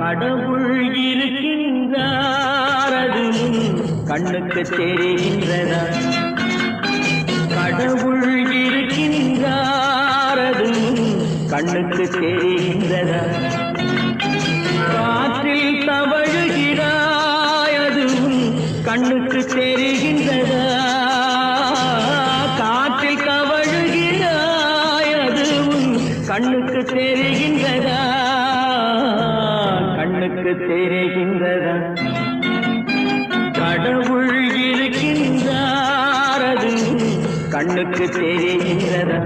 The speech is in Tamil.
கடவுள் இருக்கின்றார் அது கண்ணுக்கு தெரிகின்றதா? கடவுள் இருக்கின்றார் அது கண்ணுக்கு தெரிகின்றதா? காற்றில் தவழுகிறாய் அது கண்ணுக்கு தெரிகின்றதா? காற்றில் தவழுகிறாய் அது கண்ணுக்கு தெரிகின்றதா? கண்ணுக்கு தெரிகின்றதா? கடவுள் இருக்கின்றார் அது கண்ணுக்கு தெரிகின்றதா?